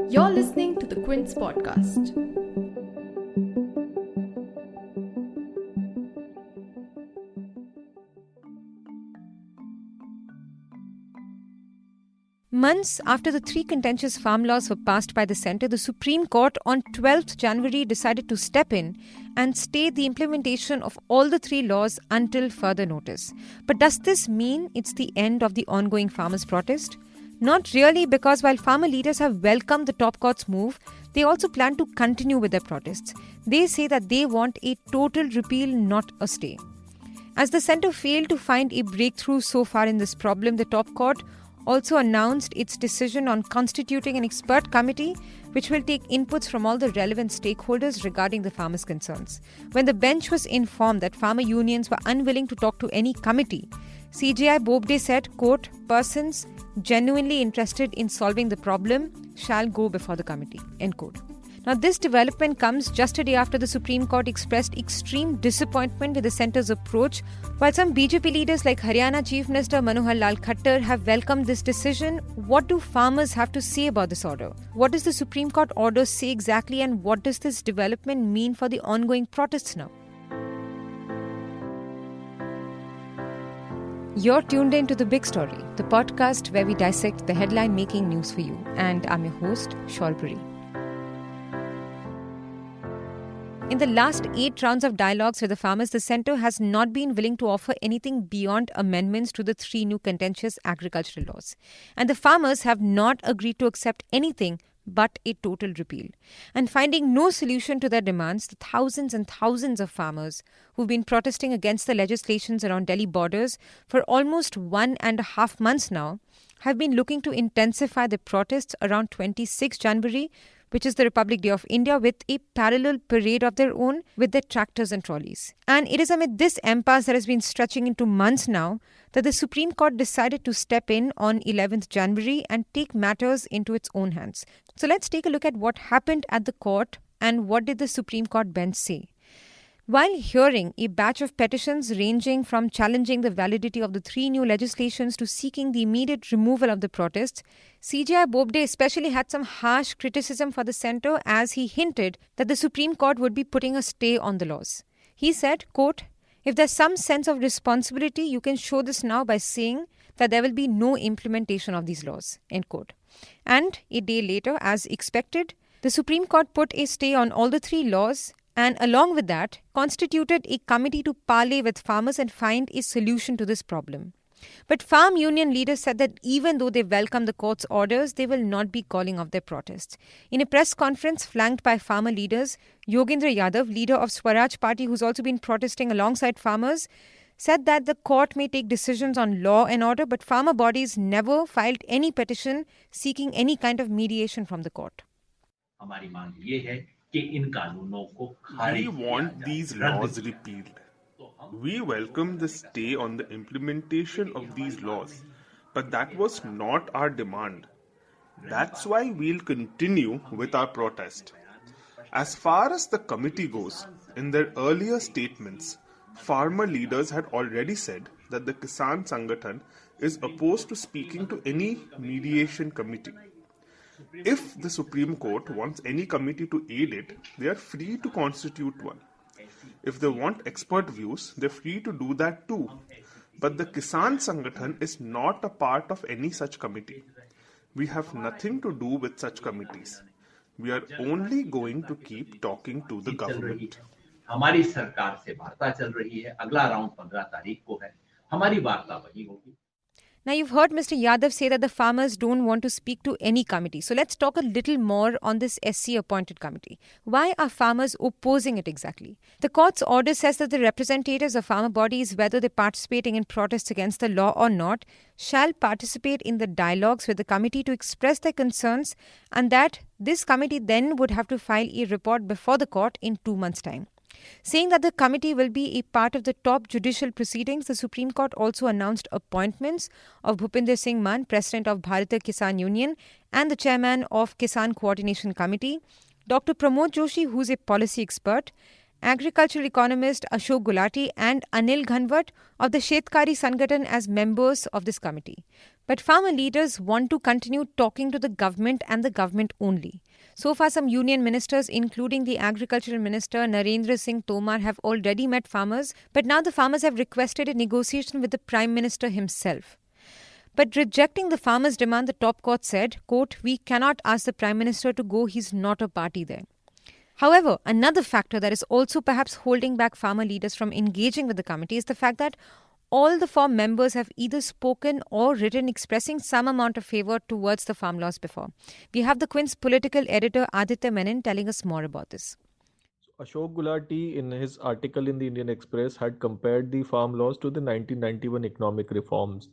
You're listening to the Quint's podcast. Months after the three contentious farm laws were passed by the centre, the Supreme Court on 12th January decided to step in and stay the implementation of all the three laws until further notice. But does this mean it's the end of the ongoing farmers' protest? Not really, because while farmer leaders have welcomed the top court's move, they also plan to continue with their protests. They say that they want a total repeal, not a stay. As the centre failed to find a breakthrough so far in this problem, the top court also announced its decision on constituting an expert committee which will take inputs from all the relevant stakeholders regarding the farmers' concerns. When the bench was informed that farmer unions were unwilling to talk to any committee, CJI Bobde said, quote, persons genuinely interested in solving the problem shall go before the committee, end quote. Now, this development comes just a day after the Supreme Court expressed extreme disappointment with the centre's approach, while some BJP leaders like Haryana Chief Minister Manohar Khattar have welcomed this decision. What do farmers have to say about this order? What does the Supreme Court order say exactly, and what does this development mean for the ongoing protests now? You're tuned in to The Big Story, the podcast where we dissect the headline-making news for you. And I'm your host, Shalpuri. In the last 8 rounds of dialogues with the farmers, the centre has not been willing to offer anything beyond amendments to the 3 new contentious agricultural laws. And the farmers have not agreed to accept anything but a total repeal. And finding no solution to their demands, the thousands and thousands of farmers who've been protesting against the legislations around Delhi borders for almost 1.5 months now have been looking to intensify the protests around 26 January, which is the Republic Day of India, with a parallel parade of their own with their tractors and trolleys. And it is amid this impasse that has been stretching into months now that the Supreme Court decided to step in on 11th January and take matters into its own hands. So let's take a look at what happened at the court and what did the Supreme Court bench say. While hearing a batch of petitions ranging from challenging the validity of the 3 new legislations to seeking the immediate removal of the protests, CJI Bobde especially had some harsh criticism for the centre as he hinted that the Supreme Court would be putting a stay on the laws. He said, quote, if there's some sense of responsibility, you can show this now by saying that there will be no implementation of these laws, end quote. And a day later, as expected, the Supreme Court put a stay on all the 3 laws and along with that, constituted a committee to parley with farmers and find a solution to this problem. But farm union leaders said that even though they welcome the court's orders, they will not be calling off their protests. In a press conference flanked by farmer leaders, Yogendra Yadav, leader of Swaraj Party, who's also been protesting alongside farmers, said that the court may take decisions on law and order, but farmer bodies never filed any petition seeking any kind of mediation from the court. We want these laws repealed. We welcome the stay on the implementation of these laws, but that was not our demand. That's why we'll continue with our protest. As far as the committee goes, in their earlier statements, farmer leaders had already said that the Kisan Sangathan is opposed to speaking to any mediation committee. If the Supreme Court wants any committee to aid it, they are free to constitute one. If they want expert views, they're free to do that too. But the Kisan Sangathan is not a part of any such committee. We have nothing to do with such committees. We are only going to keep talking to the government. हमारी सरकार से वार्ता चल रही है, अगला round 15 तारीख को है, हमारी वार्ता वही होगी. Now, you've heard Mr. Yadav say that the farmers don't want to speak to any committee. So let's talk a little more on this SC appointed committee. Why are farmers opposing it exactly? The court's order says that the representatives of farmer bodies, whether they're participating in protests against the law or not, shall participate in the dialogues with the committee to express their concerns, and that this committee then would have to file a report before the court in 2 months' time. Saying that the committee will be a part of the top judicial proceedings, the Supreme Court also announced appointments of Bhupinder Singh Mann, President of Bharatiya Kisan Union and the Chairman of Kisan Coordination Committee, Dr. Pramod Joshi, who's a policy expert, agricultural economist Ashok Gulati and Anil Ghanwat of the Shetkari Sangathan as members of this committee. But farmer leaders want to continue talking to the government and the government only. So far, some union ministers, including the agricultural minister Narendra Singh Tomar, have already met farmers, but now the farmers have requested a negotiation with the Prime Minister himself. But rejecting the farmers' demand, the top court said, quote, "We cannot ask the Prime Minister to go, he's not a party there." However, another factor that is also perhaps holding back farmer leaders from engaging with the committee is the fact that all the four members have either spoken or written expressing some amount of favor towards the farm laws before. We have the Quint's political editor Aditya Menon telling us more about this. Ashok Gulati, in his article in the Indian Express, had compared the farm laws to the 1991 economic reforms.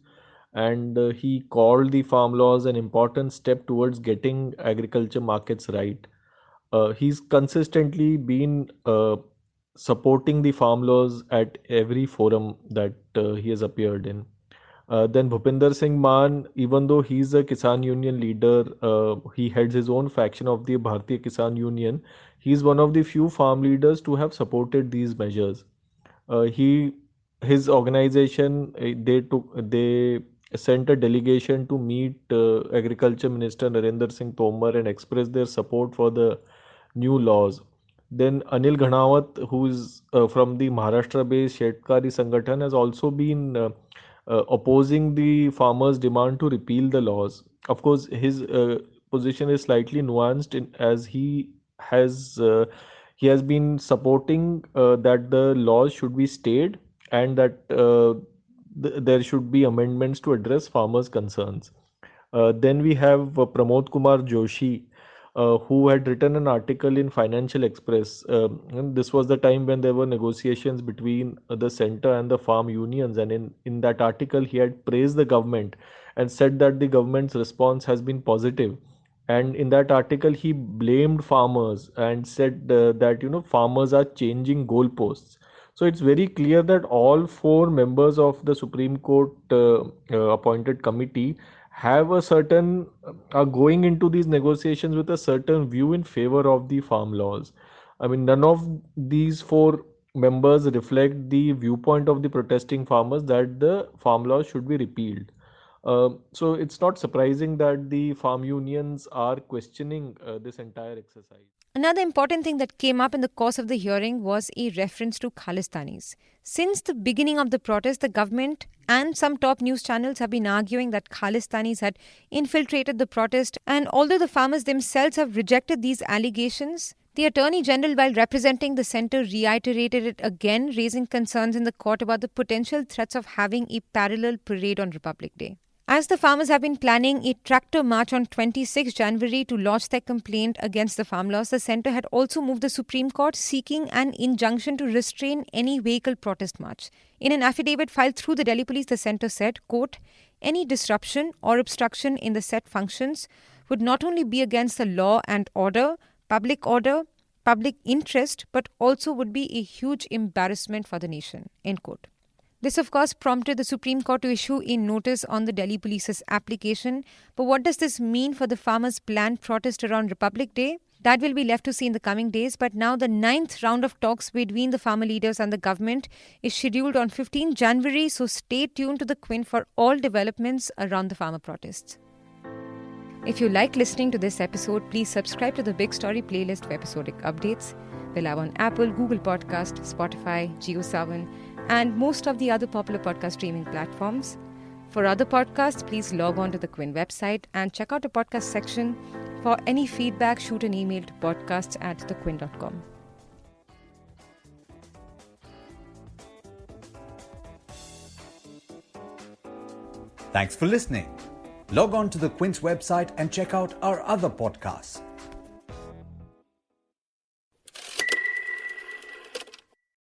And he called the farm laws an important step towards getting agriculture markets right. He's consistently been supporting the farm laws at every forum that he has appeared in. Then Bhupinder Singh Maan, even though he's a Kisan Union leader, he heads his own faction of the Bharatiya Kisan Union. He's one of the few farm leaders to have supported these measures. He, his organization, they sent a delegation to meet Agriculture Minister Narendra Singh Tomar and express their support for the new laws. Then Anil Ghanawat, who is from the Maharashtra-based Shetkari Sangathan, has also been opposing the farmers' demand to repeal the laws. Of course, his position is slightly nuanced as he has been supporting that the laws should be stayed and that there should be amendments to address farmers' concerns. Then we have Pramod Kumar Joshi, who had written an article in Financial Express. And this was the time when there were negotiations between the center and the farm unions. And in that article, he had praised the government and said that the government's response has been positive. And in that article, he blamed farmers and said that farmers are changing goalposts. So it's very clear that all four members of the Supreme Court appointed committee have a certain are going into these negotiations with a certain view in favor of the farm laws. I mean, none of these four members reflect the viewpoint of the protesting farmers that the farm laws should be repealed. So it's not surprising that the farm unions are questioning this entire exercise. Another important thing that came up in the course of the hearing was a reference to Khalistanis. Since the beginning of the protest, the government and some top news channels have been arguing that Khalistanis had infiltrated the protest, and although the farmers themselves have rejected these allegations, the Attorney General, while representing the centre, reiterated it again, raising concerns in the court about the potential threats of having a parallel parade on Republic Day. As the farmers have been planning a tractor march on 26 January to lodge their complaint against the farm laws, the centre had also moved the Supreme Court seeking an injunction to restrain any vehicle protest march. In an affidavit filed through the Delhi police, the centre said, quote, "Any disruption or obstruction in the said functions would not only be against the law and order, public interest, but also would be a huge embarrassment for the nation." End quote. This, of course, prompted the Supreme Court to issue a notice on the Delhi police's application. But what does this mean for the farmers' planned protest around Republic Day? That will be left to see in the coming days. But now the 9th round of talks between the farmer leaders and the government is scheduled on 15 January. So stay tuned to the Quint for all developments around the farmer protests. If you like listening to this episode, please subscribe to the Big Story playlist for episodic updates. We're live on Apple, Google Podcast, Spotify, JioSaavn, and most of the other popular podcast streaming platforms. For other podcasts, please log on to the Quint website and check out the podcast section. For any feedback, shoot an email to podcasts@thequint.com. Thanks for listening. Log on to the Quint's website and check out our other podcasts.